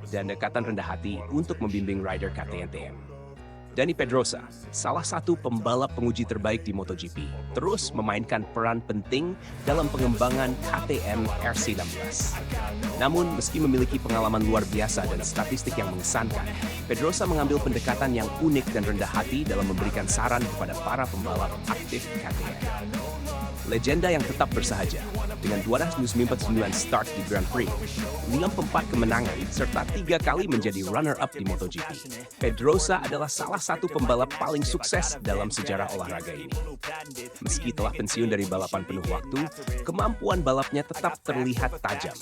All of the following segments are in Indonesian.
dan dekatan rendah hati untuk membimbing rider KTM. Dani Pedrosa, salah satu pembalap penguji terbaik di MotoGP, terus memainkan peran penting dalam pengembangan KTM RC16. Namun, meski memiliki pengalaman luar biasa dan statistik yang mengesankan, Pedrosa mengambil pendekatan yang unik dan rendah hati dalam memberikan saran kepada para pembalap aktif KTM. Legenda yang tetap bersahaja, dengan 299 start di Grand Prix, 54 kemenangan, serta 3 kali menjadi runner-up di MotoGP. Pedrosa adalah salah satu pembalap paling sukses dalam sejarah olahraga ini. Meski telah pensiun dari balapan penuh waktu, kemampuan balapnya tetap terlihat tajam.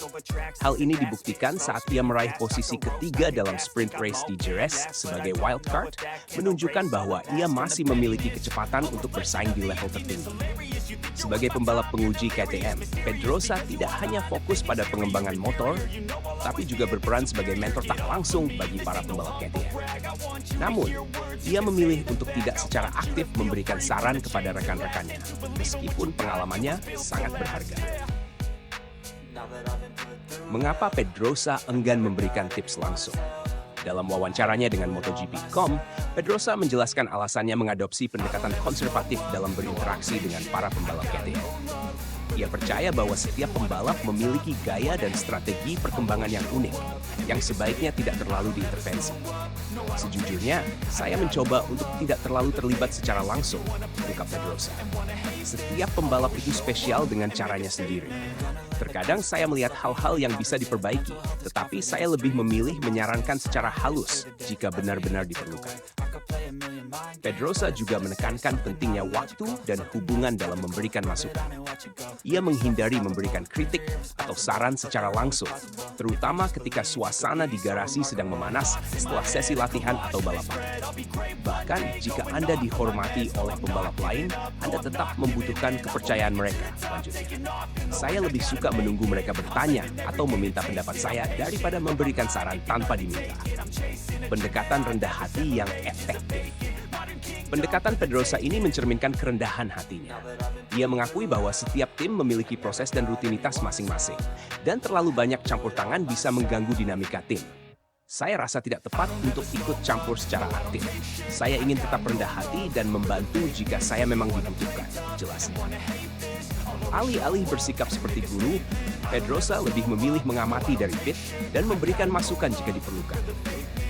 Hal ini dibuktikan saat ia meraih posisi ketiga dalam sprint race di Jerez sebagai wildcard, menunjukkan bahwa ia masih memiliki kecepatan untuk bersaing di level tertinggi. Sebagai pembalap penguji KTM, Pedrosa tidak hanya fokus pada pengembangan motor, tapi juga berperan sebagai mentor tak langsung bagi para pembalap KTM. Namun, ia memilih untuk tidak secara aktif memberikan saran kepada rekan-rekannya, meskipun pengalamannya sangat berharga. Mengapa Pedrosa enggan memberikan tips langsung? Dalam wawancaranya dengan MotoGP.com, Pedrosa menjelaskan alasannya mengadopsi pendekatan konservatif dalam berinteraksi dengan para pembalap KTM. Ia percaya bahwa setiap pembalap memiliki gaya dan strategi perkembangan yang unik, yang sebaiknya tidak terlalu diintervensi. Sejujurnya, saya mencoba untuk tidak terlalu terlibat secara langsung, ungkap Pedrosa. Setiap pembalap itu spesial dengan caranya sendiri. Terkadang saya melihat hal-hal yang bisa diperbaiki, tetapi saya lebih memilih menyarankan secara halus jika benar-benar diperlukan. Pedrosa juga menekankan pentingnya waktu dan hubungan dalam memberikan masukan. Ia menghindari memberikan kritik atau saran secara langsung, terutama ketika suasana di garasi sedang memanas setelah sesi latihan atau balapan. Bahkan jika Anda dihormati oleh pembalap lain, Anda tetap membutuhkan kepercayaan mereka. Lanjutnya, saya lebih suka menunggu mereka bertanya atau meminta pendapat saya daripada memberikan saran tanpa diminta. Pendekatan rendah hati yang efektif. Pendekatan Pedrosa ini mencerminkan kerendahan hatinya. Ia mengakui bahwa setiap tim memiliki proses dan rutinitas masing-masing, dan terlalu banyak campur tangan bisa mengganggu dinamika tim. Saya rasa tidak tepat untuk ikut campur secara aktif. Saya ingin tetap rendah hati dan membantu jika saya memang dibutuhkan, jelasnya. Alih-alih bersikap seperti guru, Pedrosa lebih memilih mengamati dari pit dan memberikan masukan jika diperlukan.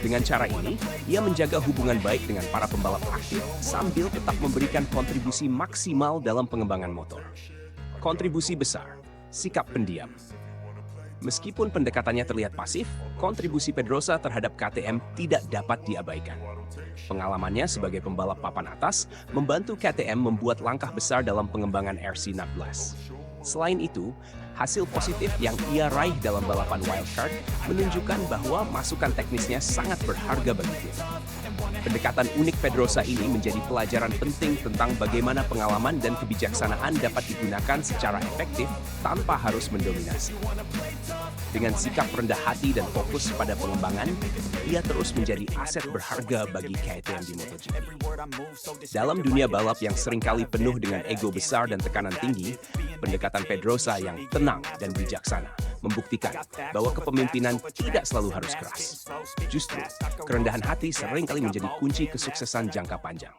Dengan cara ini, ia menjaga hubungan baik dengan para pembalap aktif sambil tetap memberikan kontribusi maksimal dalam pengembangan motor. Kontribusi besar, sikap pendiam. Meskipun pendekatannya terlihat pasif, kontribusi Pedrosa terhadap KTM tidak dapat diabaikan. Pengalamannya sebagai pembalap papan atas membantu KTM membuat langkah besar dalam pengembangan RC16. Selain itu, hasil positif yang ia raih dalam balapan wildcard menunjukkan bahwa masukan teknisnya sangat berharga bagi tim. Pendekatan unik Pedrosa ini menjadi pelajaran penting tentang bagaimana pengalaman dan kebijaksanaan dapat digunakan secara efektif tanpa harus mendominasi. Dengan sikap rendah hati dan fokus pada pengembangan, ia terus menjadi aset berharga bagi KTM di MotoGP. Dalam dunia balap yang seringkali penuh dengan ego besar dan tekanan tinggi, pendekatan Pedrosa yang tenang dan bijaksana membuktikan bahwa kepemimpinan tidak selalu harus keras. Justru, kerendahan hati seringkali menjadi kunci kesuksesan jangka panjang.